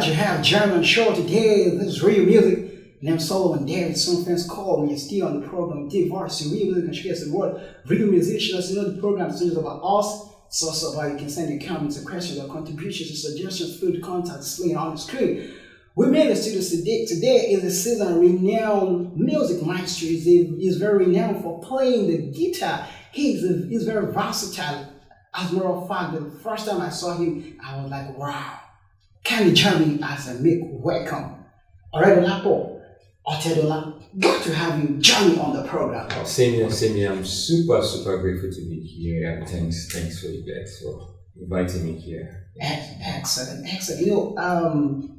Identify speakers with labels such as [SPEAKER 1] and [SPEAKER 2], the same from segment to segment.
[SPEAKER 1] glad you have German show today. This is Real Music. And I'm Solomon David. Some friends call me. Still on the program. Divorce, Real Music, and she gets the word. Real musicians, you know the program is about us. It's also about you can send your comments, and questions, or contributions, or suggestions through the contact displayed on the screen. We made the studios today. Today is a season renowned music maestro. He's very renowned for playing the guitar. He's very versatile. As a matter of fact, the first time I saw him, I was like, wow. Can you join me as a make welcome? Oredolapo, Otedola, good to have you join me on the program.
[SPEAKER 2] Same here. I'm super grateful to be here, and thanks for you guys for inviting me here.
[SPEAKER 1] Excellent. You know,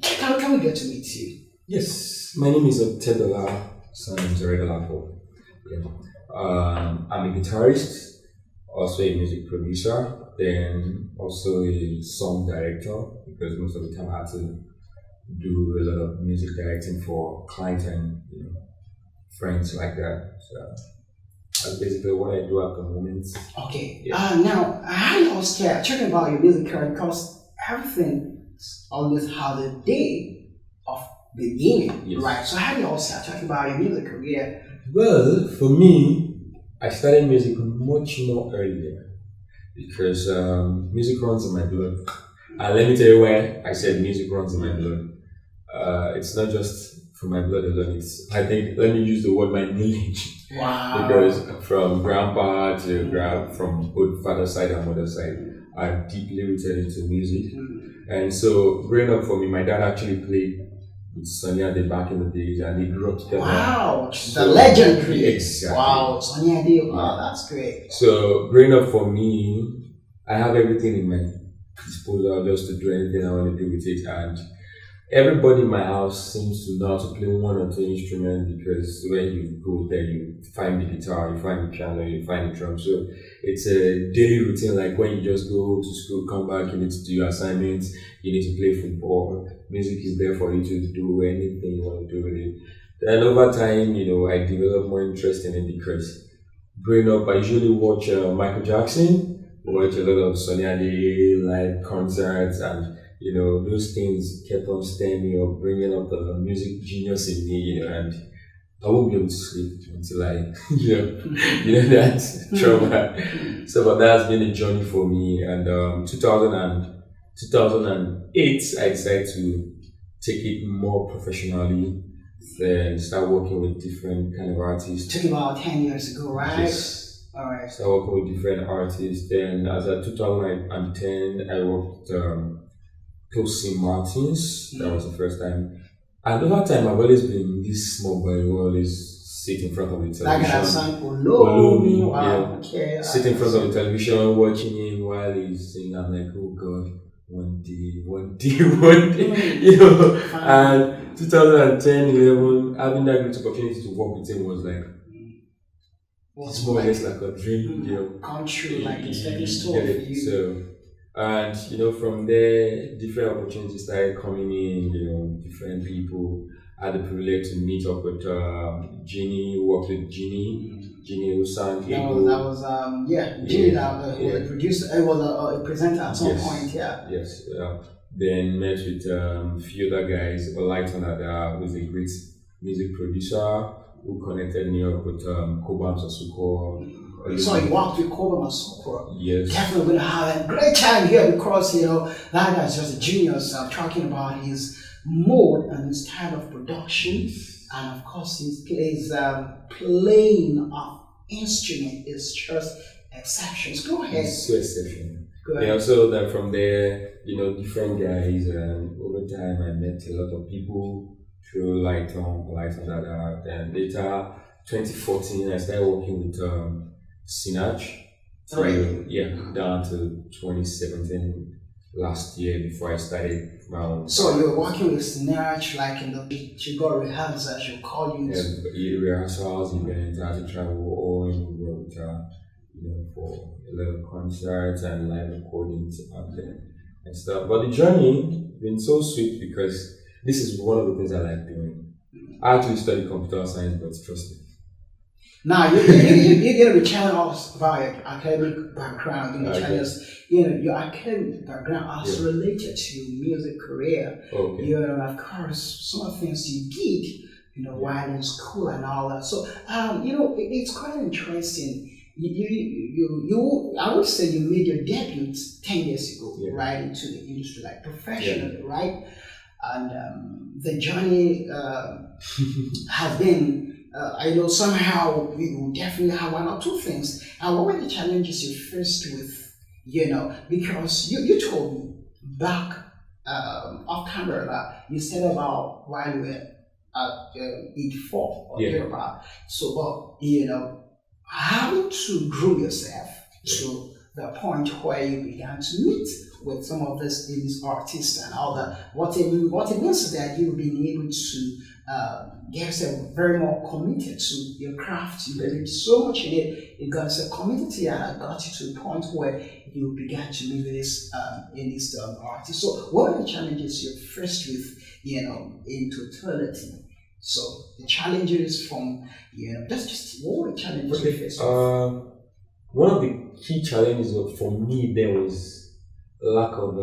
[SPEAKER 1] can we get to meet you?
[SPEAKER 2] Yes, my name is Otedola, son of Oredolapo. Yeah. I'm a guitarist, also a music producer, then also a song director, because most of the time I had to do a lot of music directing for clients and friends like that. So that's basically what I do at the moment.
[SPEAKER 1] Okay.
[SPEAKER 2] Yeah.
[SPEAKER 1] Now, how you all start talking about your music career? Because everything always has a day of beginning,
[SPEAKER 2] Yes.
[SPEAKER 1] right? So how do you all start talking about your music career?
[SPEAKER 2] Well, for me, I started music much more earlier because music runs in my blood. And let me tell you why I said music runs in my blood. It's not just from my blood alone. I think, let me use the word my lineage.
[SPEAKER 1] Wow.
[SPEAKER 2] Because from grandpa to from both father's side and mother's side, I'm deeply rooted into music. And so growing up for me, my dad actually played with Sonny Ade back in the days, and they grew up together.
[SPEAKER 1] Wow,
[SPEAKER 2] So,
[SPEAKER 1] the legendary.
[SPEAKER 2] Exactly.
[SPEAKER 1] Wow, Sonny Ade. Wow, that's great.
[SPEAKER 2] So growing up for me, I have everything in my disposal just to do anything I want to do with it, and everybody in my house seems to know how to play one or two instruments, because when you go there, you find the guitar, you find the piano, you find the drum. So it's a daily routine. Like when you just go to school, come back, you need to do your assignments, you need to play football. Music is there for you to do anything you want to do with it. Then over time, I developed more interest in it because growing up, I usually watch Michael Jackson, watch a lot of Sonny Ade live concerts, and those things kept on stirring me up, bringing up the music genius in me, and I won't be able to sleep until I, that trauma. So, but that's been a journey for me. And 2008, I decided to take it more professionally, then start working with different kind of artists.
[SPEAKER 1] Took about 10 years ago, right?
[SPEAKER 2] Yes.
[SPEAKER 1] All right.
[SPEAKER 2] Start working with different artists. Then, as of 2010, I worked St. Martin's. That was the first time. And over time, I've always been this small boy who always sit in front of the television.
[SPEAKER 1] Like that song, Olomi. Wow. Okay.
[SPEAKER 2] Sit in front of the television, watching him while he's singing. I'm like, oh God, one day. And 2010, 11, having that great opportunity to work with him was like, it's more or less like a dream,
[SPEAKER 1] Come true, like a stepping stone for you.
[SPEAKER 2] So, and from there, different opportunities started coming in. Different people. I had the privilege to meet up with Jeannie, worked with Jeannie who sang
[SPEAKER 1] Jeannie was a producer, it was a presenter at some point, yeah.
[SPEAKER 2] Yes, then met with a few other guys, Lighton who was a great music producer who connected me up with Kobam Sasuko.
[SPEAKER 1] So you walked with Kobam Sasuko.
[SPEAKER 2] Yes.
[SPEAKER 1] Definitely going to have a great time here because, that guy's just a genius talking about his mode and his style of production. And of course, his playing of instrument is just exceptions. Go ahead.
[SPEAKER 2] It's so exceptional. So then from there, different guys, and over time I met a lot of people through Lighton, then later 2014 I started working with Sinach. So, down to 2017 last year before I started my own.
[SPEAKER 1] So you were working with Sinach, like you got rehearsals, she'll call you.
[SPEAKER 2] Rehearsals, events, I had to travel all in the world for a lot of concerts and live recordings out there and stuff. But the journey has been so sweet because this is one of the things I like doing. I actually studied computer science, but trust me,
[SPEAKER 1] Now you're gonna be challenged also by your academic background. You're gonna challenge your academic background as related to your music career.
[SPEAKER 2] Okay.
[SPEAKER 1] And of course some of the things you did, while in school and all that. So it's quite interesting. I would say you made your debut 10 years ago, right into the industry, like professionally, right? And the journey has been. I know somehow we will definitely have one or two things. And what were the challenges you faced with? Because you told me back off camera that you said about while you were at 84 or thereabout. So, but having to grow yourself to the point where you began to meet with some of these artists and all that. What it means is that you've been able to get yourself very more committed to your craft. You believe so much in it. It got yourself committed to it, and it got you to the point where you began to meet with these artists. So, what are the challenges you're faced with, in totality? So, the challenges from, just what were the challenges you faced with?
[SPEAKER 2] One of the key challenges for me then was lack of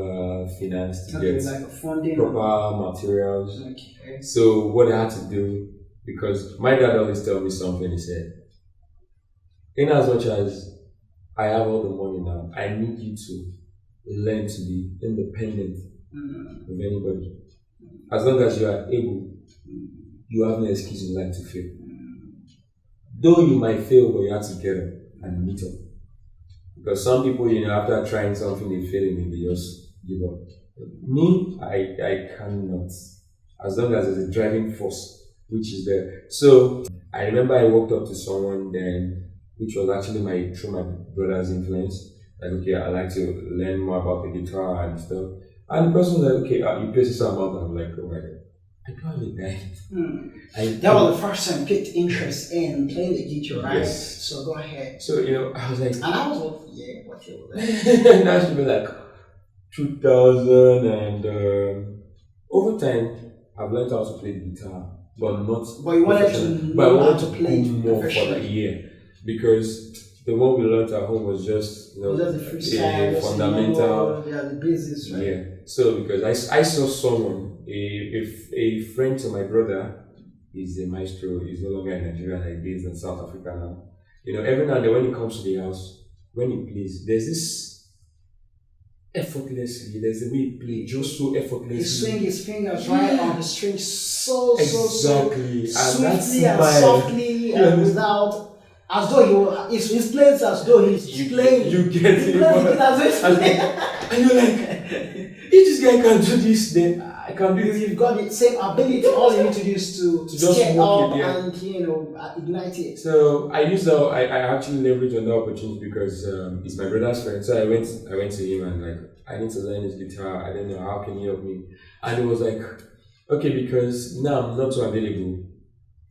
[SPEAKER 2] finance to get
[SPEAKER 1] like funding
[SPEAKER 2] proper materials.
[SPEAKER 1] Okay.
[SPEAKER 2] So what I had to do, because my dad always tell me something, he said, in as much as I have all the money now, I need you to learn to be independent of anybody. As long as you are able, you have no excuse in life to fail. Though you might fail, but you have to get up and meet up. Because some people, after trying something, they fail and they just give up. Me, I cannot. As long as there's a driving force, which is there. So, I remember I walked up to someone then, which was actually through my brother's influence. Like, okay, I like to learn more about the guitar and stuff. And the person was like, okay, you play this amount. I'm like, oh my God. I don't have a guy.
[SPEAKER 1] That was the first time you picked interest in playing the guitar, right?
[SPEAKER 2] Yes.
[SPEAKER 1] So go ahead.
[SPEAKER 2] So, I was like...
[SPEAKER 1] And I was what year was that?
[SPEAKER 2] That should be like 2000 and... over time, I've learned how to play guitar, but not...
[SPEAKER 1] But you wanted to know how to play
[SPEAKER 2] more for that year. Because the one we learned at home was just,
[SPEAKER 1] the
[SPEAKER 2] fundamental...
[SPEAKER 1] the basis, right?
[SPEAKER 2] Yeah. So, because I saw someone... a friend to my brother is a maestro. He's no longer in Nigeria, like based in South Africa now. Every now and then when he comes to the house, when he plays, there's this effortlessly. There's the way he plays, just so effortlessly.
[SPEAKER 1] He swings his fingers right on the string, so
[SPEAKER 2] exactly,
[SPEAKER 1] swiftly and softly, and without. As though his plays as though he's playing.
[SPEAKER 2] You get it. And you're like, if this guy can do this, then I can do it.
[SPEAKER 1] You've got the same ability. All you need to do is to
[SPEAKER 2] just
[SPEAKER 1] get
[SPEAKER 2] walk
[SPEAKER 1] up
[SPEAKER 2] it, yeah.
[SPEAKER 1] and ignite it.
[SPEAKER 2] So I actually leveraged on the opportunity because it's my brother's friend. So I went to him and like, I need to learn his guitar. I don't know, how can you help me? And he was like, okay, because now I'm not so available,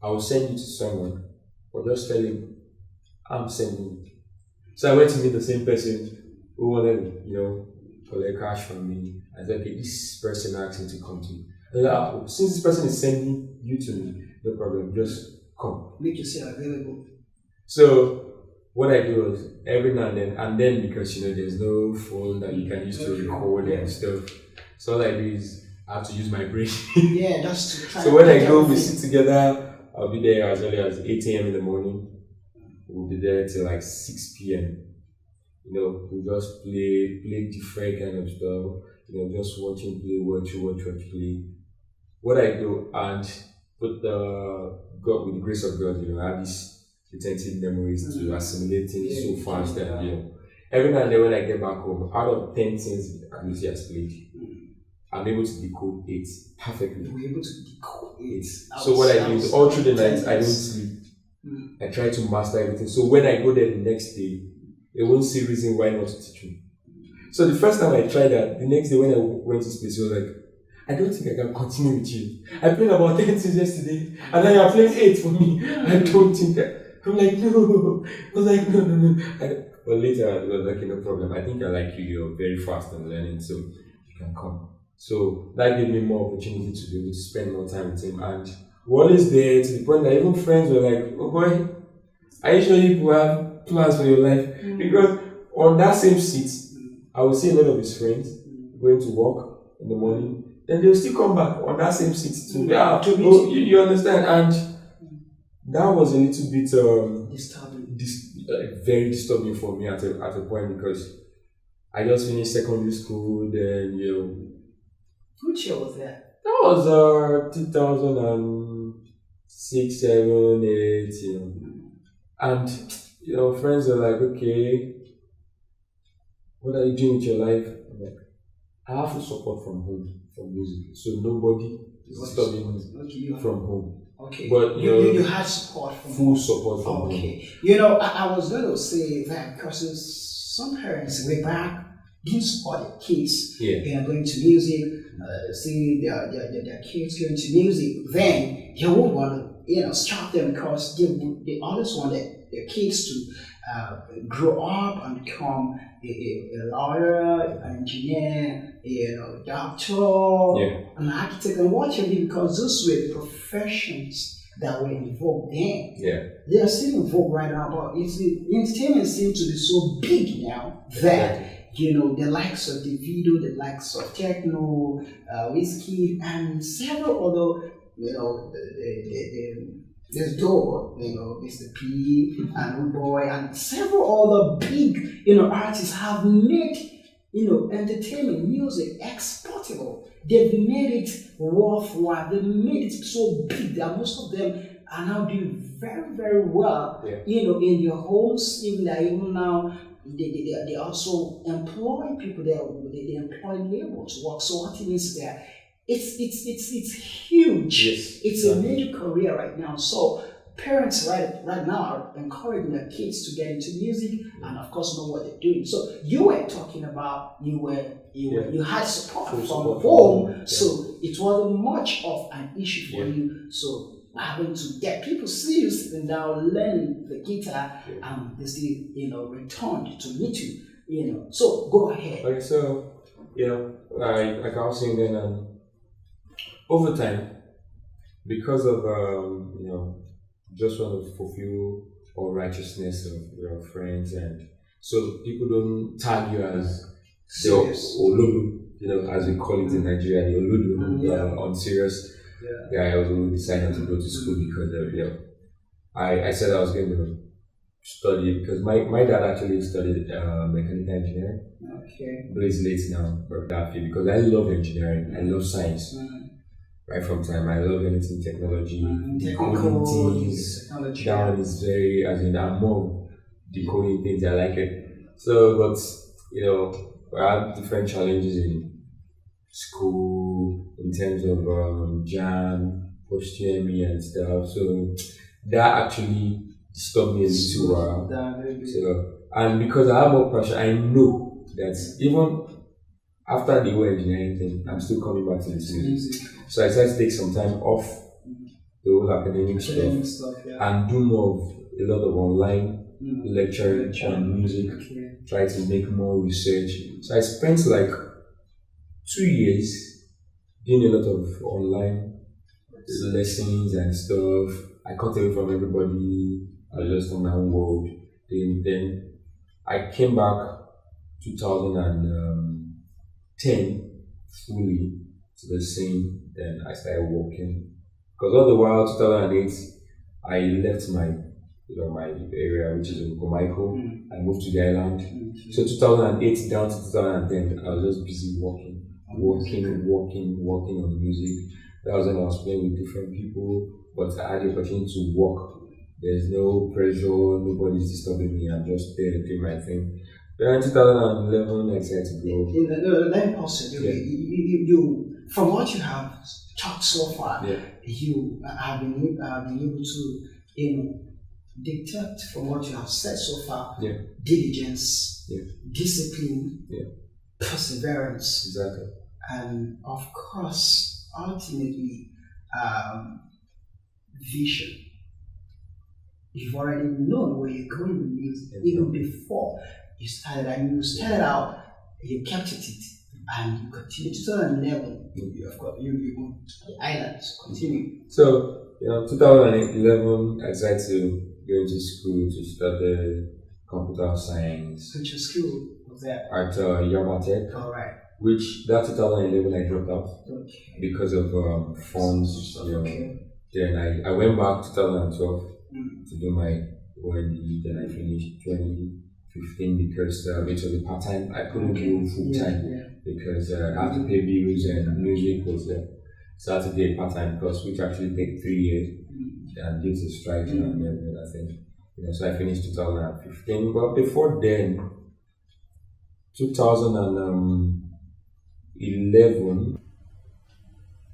[SPEAKER 2] I will send you to someone, or just tell him I'm sending. So I went to meet the same person who wanted, collect cash from me. I said, okay, this person asked me to come to you. And like, since this person is sending you to me, no problem, just come.
[SPEAKER 1] Make yourself available.
[SPEAKER 2] So what I do is every now and then because there's no phone that you can use to record and stuff. So all I do is I have to use my brain.
[SPEAKER 1] Yeah, that's to try.
[SPEAKER 2] So when I go, we sit together. I'll be there as early as 8 a.m. in the morning. We'll be there till like 6 p.m. We just play different kind of stuff. Just watching play, watch play. What I do, and with the grace of God, I have these retentive memories to assimilate things so fast that every now and then when I get back home, out of 10 things Lucy has played, I'm able to decode 8 perfectly.
[SPEAKER 1] You're able to decode 8.
[SPEAKER 2] So what I do is all through the night I don't sleep. I try to master everything. So when I go there the next day, they won't see reason why not to teach me. So the first time I tried that, the next day when I went to space, I was like, I don't think I can continue with you. I played about 10 things yesterday, and now you're playing 8 for me. I don't think I'm like, no. I was like, no. But later I was like, no problem. I think I like you. You're very fast in learning, so you can come. So that gave me more opportunity to be able to spend more time with him. And we're always there to the point that even friends were like, oh boy, Are you sure you have plans for your life? Because on that same seat, I will see a lot of his friends going to work in the morning. Then they'll still come back on that same seat to you understand? And that was a little bit
[SPEAKER 1] Disturbing.
[SPEAKER 2] Very disturbing for me at a point because I just finished secondary school. Then
[SPEAKER 1] Which year was that?
[SPEAKER 2] that was 2006, 7, 8. And friends are like, okay, what are you doing with your life? I'm like, I have full support from home for music, so nobody is disturbing me from home.
[SPEAKER 1] Okay,
[SPEAKER 2] but
[SPEAKER 1] you had support from
[SPEAKER 2] full support from home.
[SPEAKER 1] Okay, I was going to say that because some parents way back didn't support their kids. Going to music, see their kids going to music, then they would want to stop them because they always wanted their kids to grow up and become a lawyer, an engineer, doctor, an architect, and what have you, because those were the professions that were in vogue then. They are still in vogue right now, but entertainment seems to be so big now that the likes of the video, the likes of techno, whiskey, and several other, there's Door, Mr. P and Rude Boy, and several other big, artists have made, entertainment music exportable. They've made it worthwhile. They've made it so big that most of them are now doing very, very well, in their homes. Even now, they also employ people there. They employ labor to work. So what it means there, it's huge. It's a major career right now. So parents right now are encouraging their kids to get into music and of course know what they're doing. So you were talking about you had support from home, so it wasn't much of an issue for you. So having to get people serious and now learning the guitar and they still returned to meet you. So go ahead.
[SPEAKER 2] Like so, like I was saying then, over time, because of just want to fulfill all righteousness of your friends, and so people don't tag you as the Olulu, as we call it in Nigeria, the Olulu on serious. I also decided to go to school because I said I was going to study because my dad actually studied mechanical engineering. But he's late now for that field because I love engineering, I love science. Right from time, I love anything technology, decoding things. That one is very, I'm more decoding things. I like it. So, but I have different challenges in school in terms of jam, post-UME and stuff. So that actually disturbed me a little while. So, and because I have more pressure, I know that even after the whole engineering thing, I'm still coming back to this music. So I decided to take some time off the whole academic stuff and do more of a lot of online lecturing on music, try to make more research. So I spent like 2 years doing a lot of online lessons and stuff. I cut away from everybody. I was just on my own world. Then I came back 2010 fully to the scene. Then I started working because all the while 2008 I left my my area, which is in Michael. I moved to the island. So 2008 down to 2010 I was just busy working on music. That was when I was playing with different people, but I had the opportunity to work. There's no pressure, nobody's disturbing me. I'm just there doing my thing. Then in 2011 I decided to go.
[SPEAKER 1] Let me pause it. You from what you have talked so far, you have been able to detect from what you have said so far diligence, discipline, perseverance,
[SPEAKER 2] exactly,
[SPEAKER 1] and of course ultimately vision. You've already known where you're going with music even before you started. And you started out, you kept it, and you continue. 2011, of course, you moved to the islands. Continue.
[SPEAKER 2] So 2011, I decided to going to school to study computer science
[SPEAKER 1] Which school was that?
[SPEAKER 2] at Yamatech,
[SPEAKER 1] All right.
[SPEAKER 2] which that 2011 I dropped out
[SPEAKER 1] Okay.
[SPEAKER 2] because of funds.
[SPEAKER 1] Okay.
[SPEAKER 2] Then I went back 2012
[SPEAKER 1] Mm.
[SPEAKER 2] to do my OND. Then I finished 2015 because it was a part time. I couldn't do full time
[SPEAKER 1] Yeah.
[SPEAKER 2] because I had to pay bills and music was Saturday part time course, which actually take 3 years and due to strike and everything. I think so. I finished 2015, but before then, 2011,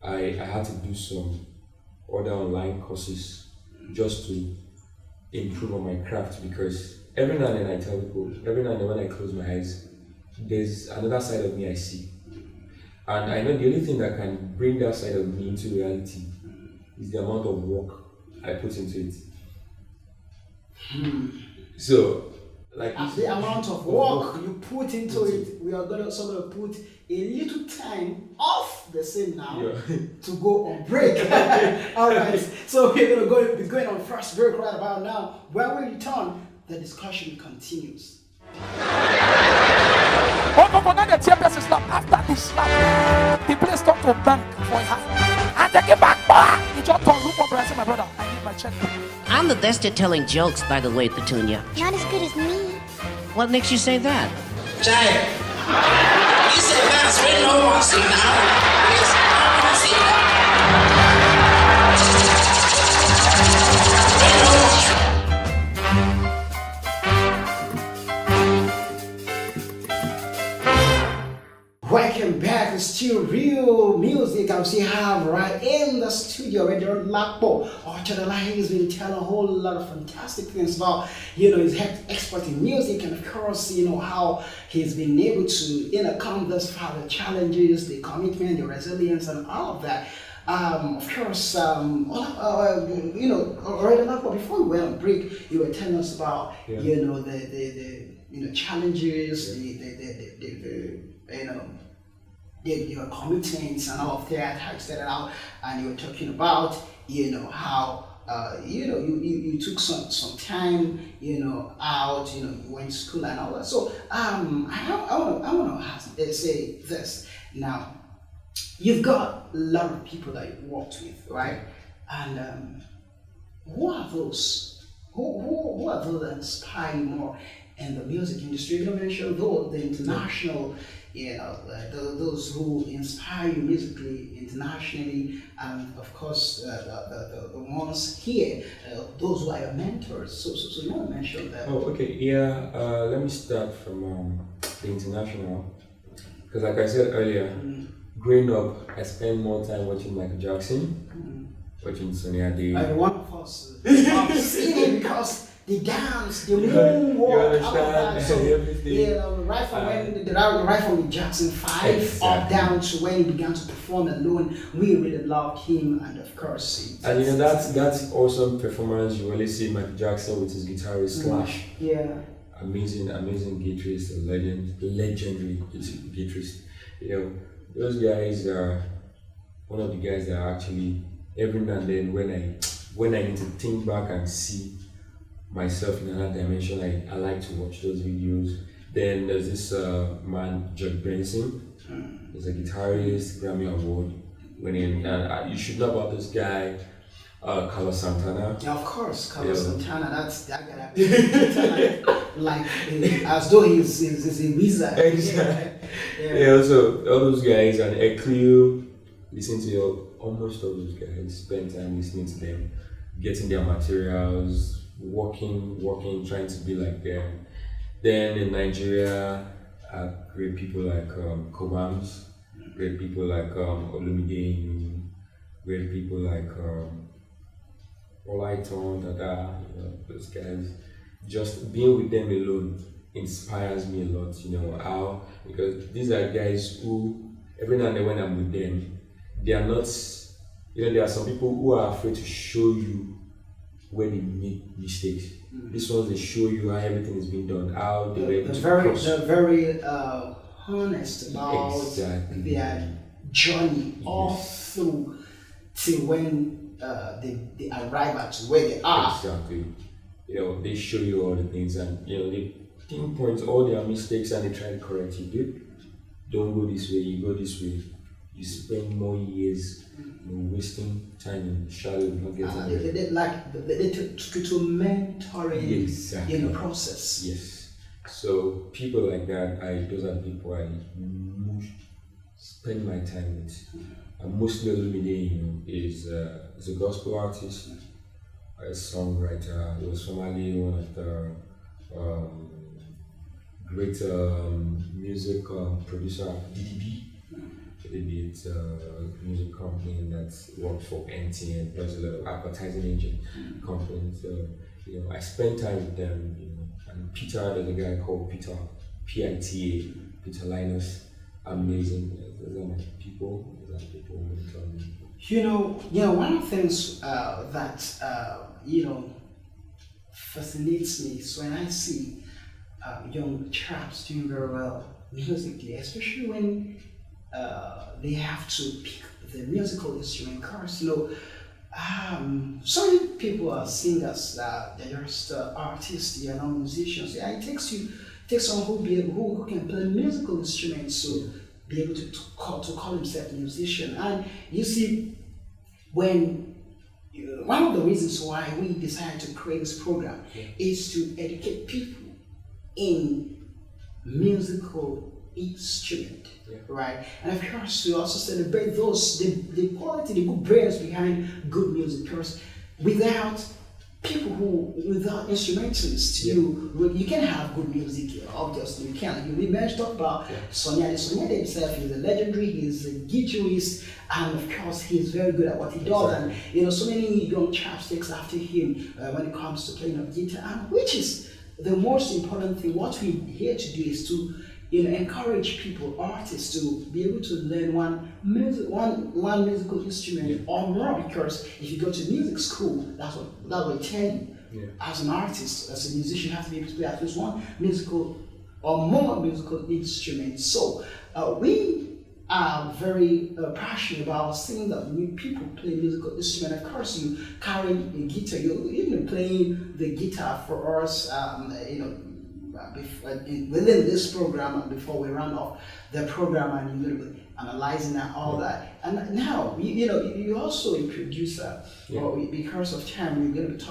[SPEAKER 2] I had to do some other online courses just to improve on my craft because every now and then I tell people, every now and then when I close my eyes, there's another side of me I see. And I know the only thing that can bring that side of me into reality is the amount of work I put into it. So, like
[SPEAKER 1] The amount of work you put into it, we are going to sort of put a little time off the same now to go on break. All right, so we're going to be going on first break right about now. When we return, the discussion continues.
[SPEAKER 3] Oh, no, not the chairperson slap. After the slap, the place talk to bank for a half. And they give back. He just told look what I said, my brother, I need my check.
[SPEAKER 4] I'm the best at telling jokes, by the way, Petunia.
[SPEAKER 5] Not as good as me.
[SPEAKER 4] What makes you say that?
[SPEAKER 6] Jay, you said that's really no one see now. Yes, I want to see
[SPEAKER 1] Welcome back. It's still real music. As we have right in the studio, Oredolapo. Otedola has been telling a whole lot of fantastic things about, his expert in music, and of course, how he's been able to, come thus far, the challenges, the commitment, the resilience, and all of that. Of course, Oredolapo, before we went on break, you were telling us about, the challenges, your commitments and all of that, how you started out, and you were talking about, how you took some time, out, you went to school and all that. So I want to say this now. You've got a lot of people that you worked with, right? And who are those? Who are those that inspire you more in the music industry? You mentioned those, the international, those who inspire you musically, internationally, and of course the ones here, those who are your mentors. So you want to mention that?
[SPEAKER 2] Oh, okay. Yeah. Let me start from the international, because like I said earlier, growing up, I spent more time watching Michael Jackson, watching Sonny Ade.
[SPEAKER 1] One of us have seen it because the dance, the moonwalk, all of that. So, right from the Jackson 5 up down to when he began to perform alone, we really loved him, and of course,
[SPEAKER 2] and that's awesome performance. You only see Michael Jackson with his guitarist Slash.
[SPEAKER 1] Yeah.
[SPEAKER 2] Amazing guitarist, a legendary guitarist. Those guys are one of the guys that are actually every now and then when I need to think back and see myself in another dimension, I like to watch those videos. Then there's this man, Judge Benson. He's a guitarist, Grammy Award winning. You should know about this guy, Carlos Santana.
[SPEAKER 1] Yeah, of course, Carlos Santana. That's that guy. like as though he's a wizard.
[SPEAKER 2] Exactly. Yeah. So all those guys and Eclio, listen to almost all those guys. Spend time listening to them, getting their materials. Working, trying to be like them. Then in Nigeria, great people like Kobams, great people like Olumide, great people like Olaiton, Dada, those guys. Just being with them alone inspires me a lot, how, because these are guys who, every now and then when I'm with them, they are not, there are some people who are afraid to show you when they make mistakes. These ones, they show you how everything is being done, how they're
[SPEAKER 1] very honest about their journey all through till when they arrive at where they are.
[SPEAKER 2] Exactly. they show you all the things, and they pinpoint all their mistakes and they try to correct you. Dude, don't go this way, you go this way. You spend more years wasting time in the shadow, not getting
[SPEAKER 1] they took to mentoring
[SPEAKER 2] exactly.
[SPEAKER 1] in the process.
[SPEAKER 2] Yes. So people like that, those are people I most spend my time with. And mostly Olumide, is a gospel artist, a songwriter. He was formerly one of the great music producer DDB. DDB is a music company that works for NTN, does a lot of advertising agent companies. So I spend time with them. And Peter, there's a guy called Peter, P-I-T-A, Peter Linus. Amazing. Those are my people. Those are people who mentor me.
[SPEAKER 1] One of the things that fascinates me is when I see young chaps doing very well musically, especially when they have to pick the musical instrument. Because some people are singers, they're just artists, they are not musicians. Yeah, it takes someone who can play musical instruments to be able to call himself a musician. And you see, when one of the reasons why we decided to create this program is to educate people in musical instrument, right? And of course, to also celebrate the quality, the good brains behind good music. Because without instrumentalists, you can have good music. Obviously, you can. We mentioned talk about Sonia. Sonia himself is a legendary. He's a guitarist, and of course, he's very good at what he does. And so many young chaps takes after him when it comes to playing of guitar, and which is the most important thing. What we're here to do is to encourage people, artists, to be able to learn one musical instrument or more. Because if you go to music school, that will tell you. As an artist, as a musician, you have to be able to play at least one musical or more musical instruments. So we are very passionate about seeing that when people play musical instrument. Of course, you carry a guitar. You're even playing the guitar for us. Within this program, and before we run off the program, and you're going to be analyzing and all that. And now, you're also a producer. Because of time, we're going to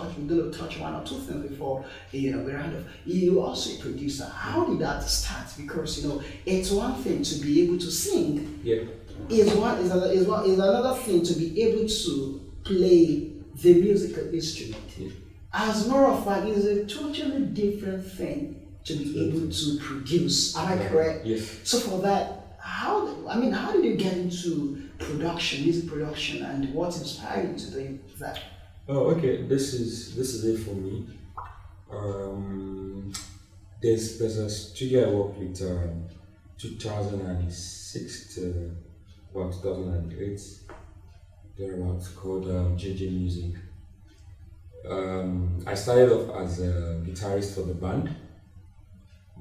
[SPEAKER 1] touch one or two things before we round off. You're also a producer. How did that start? Because it's one thing to be able to sing. Is another thing to be able to play the musical instrument. As a matter of fact, it's a totally different thing to be able to produce. Am I correct?
[SPEAKER 2] Yes.
[SPEAKER 1] So for that, how did you get into music production, and what inspired you to do that?
[SPEAKER 2] Oh, okay. This is it for me. There's a studio I worked with 2006 to 2008. Thereabouts, called JJ Music. I started off as a guitarist for the band,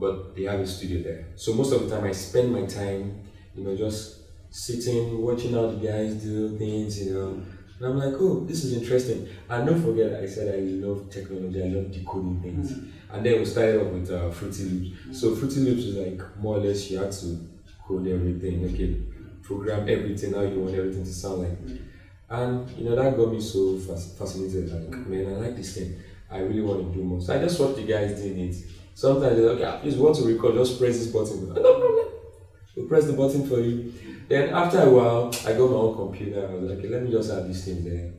[SPEAKER 2] but they have a studio there. So most of the time I spend my time, just sitting, watching how the guys do things, and I'm like, oh, this is interesting. And don't forget, I said I love technology, I love decoding things. And then we started off with Fruity Loops. So Fruity Loops is like more or less you have to code everything, program everything, how you want everything to sound like. And that got me so fascinated. Like, man, I like this thing. I really want to do more. So I just watch the guys doing it. Sometimes they're like, please, want to record, just press this button. No problem. We'll press the button for you. Then after a while, I got my own computer. I was like, okay, let me just have this thing there.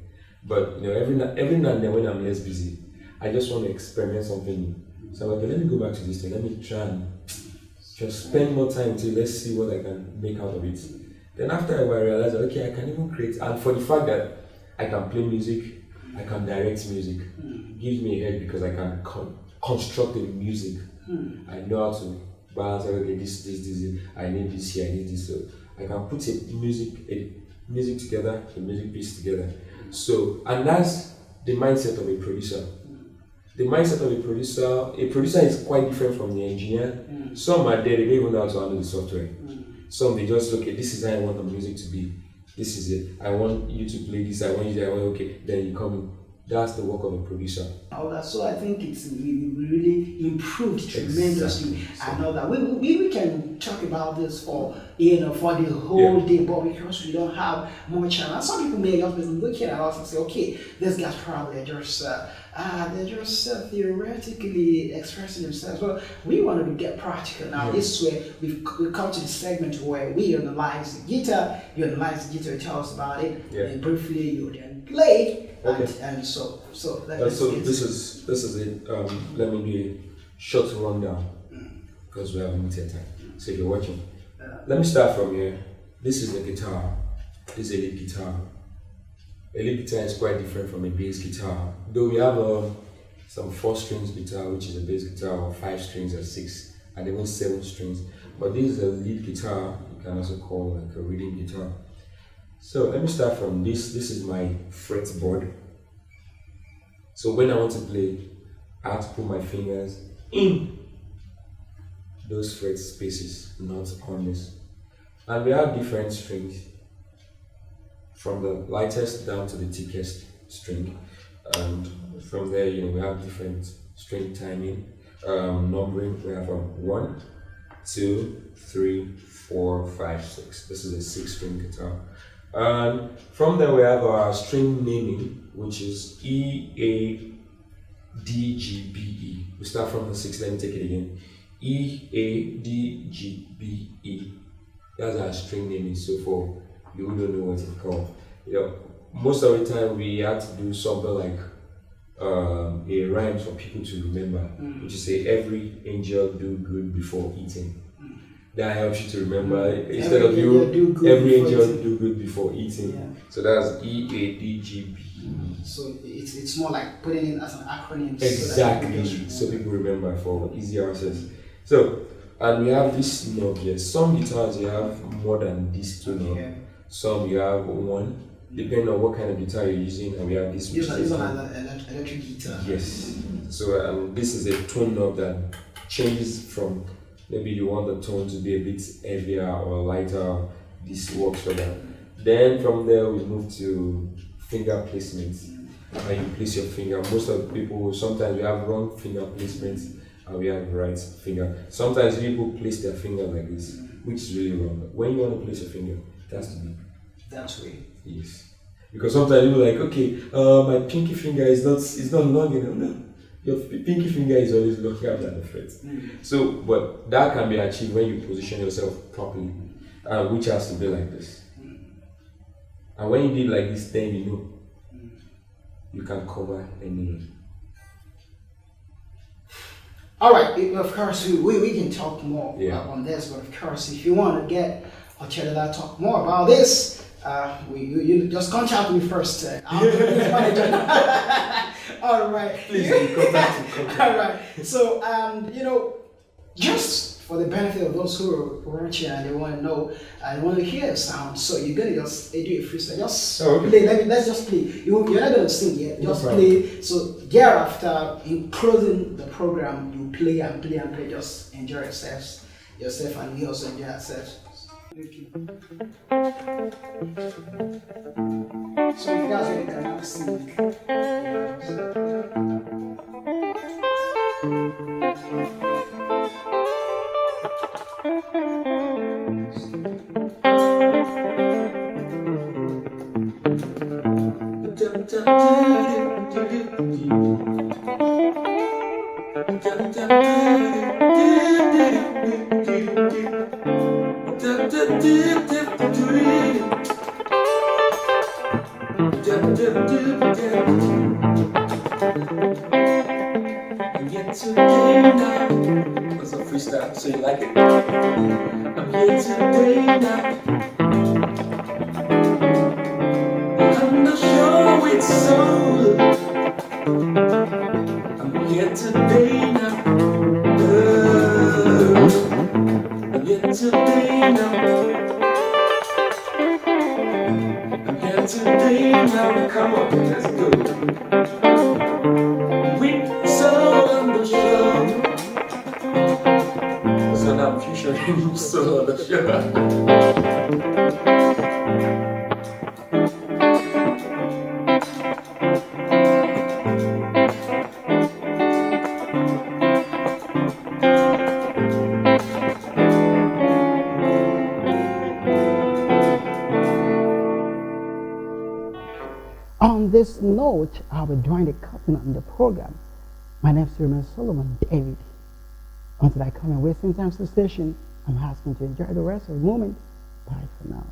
[SPEAKER 2] But every now and then when I'm less busy, I just want to experiment something new. So I'm like, okay, let me go back to this thing. Let me try and just spend more time to let's see what I can make out of it. Then after a while, I realized, okay, I can even create. And for the fact that I can play music, I can direct music, it gives me a head because I can construct the music. I know how to balance. Okay, this. I need this here. I need this. So I can put a music together, a music piece together. So, and that's the mindset of a producer. The mindset of a producer is quite different from the engineer. Some are there, they don't even know how to handle the software. Some they just, okay, this is how I want the music to be. This is it. I want you to play this. I want you to, okay. Then you come, That's the work of a producer.
[SPEAKER 1] All that. So I think we really improved tremendously.
[SPEAKER 2] Exactly.
[SPEAKER 1] And all that. We can talk about this for for the whole day, but because we don't have much time. And some people may just be looking at us and say, okay, this guy's probably just theoretically expressing themselves. Well, we want to get practical now. This is where we've come to the segment where we analyze the guitar. You analyze the guitar, you tell us about it, and briefly you then play.
[SPEAKER 2] Okay.
[SPEAKER 1] And so
[SPEAKER 2] this is it. Let me do a short rundown because we have limited time. So if you're watching, let me start from here. This is a guitar. This is a lead guitar. A lead guitar is quite different from a bass guitar. Though we have some 4 strings guitar, which is a bass guitar, or 5 strings or 6, and even 7 strings. But this is a lead guitar. You can also call like a rhythm guitar. So let me start from this. This is my fretboard. So when I want to play, I have to put my fingers in those fret spaces, not on this. And we have different strings, from the lightest down to the thickest string. And from there, we have different string timing, numbering. We have 1, 2, 3, 4, 5, 6. This is a 6-string guitar. And from there we have our string naming, which is E, A, D, G, B, E. We start from the 6. Let me take it again. E, A, D, G, B, E. That's our string naming. So for you who don't know what it's called, most of the time we have to do something like a rhyme for people to remember, which is say every angel do good before eating. That helps you to remember instead of every angel do good before eating. Yeah. So that's E, A, D, G, B.
[SPEAKER 1] So it's more like putting it as an acronym.
[SPEAKER 2] Exactly. So people remember for easy access. So, and we have this knob here. Some guitars you have more than these 2 knobs. Some you have 1, depending on what kind of guitar you're using. And we have this.
[SPEAKER 1] These are electric guitar.
[SPEAKER 2] Yes. So this is a tone knob that changes from. Maybe you want the tone to be a bit heavier or lighter. This works for that. Then from there we move to finger placement. How you place your finger. Most of the people, sometimes we have wrong finger placement and we have right finger. Sometimes people place their finger like this, which is really wrong. When you want to place your finger, it has to be
[SPEAKER 1] that way.
[SPEAKER 2] Yes. Because sometimes you're like, okay, my pinky finger is not long enough. No. Your pinky finger is always longer than the fret. So, but that can be achieved when you position yourself properly, which has to be like this. And when you did like this, then you can cover anywhere.
[SPEAKER 1] All right, of course, we can talk more on this, but of course, if you want to get Otedola talk more about this, you just contact me first. I'll put this manager. All right.
[SPEAKER 2] Please contact.
[SPEAKER 1] All right. So, just for the benefit of those who are watching and they want to know, they want to hear the sound. So you're gonna just do a freestyle. Just play. Let's just play. You're not gonna sing yet. Just play. So thereafter, in closing the program, you play and play and play. Just enjoy yourself, and we also enjoy ourselves. Thank you. So you guys really cannot sing.
[SPEAKER 2] I'm here today now. That's a freestyle, so you like it? I'm here today now. I'm not sure it's so. I'm here today now. I'm here today now. I'm here today now. Come on, let's go. So now I'm featuring solo on the show.
[SPEAKER 1] On this note, I will join the curtain on the program. My name is Sirman Solomon David. Until I come and waste some time to the station, I'm asking to enjoy the rest of the moment. Bye for now.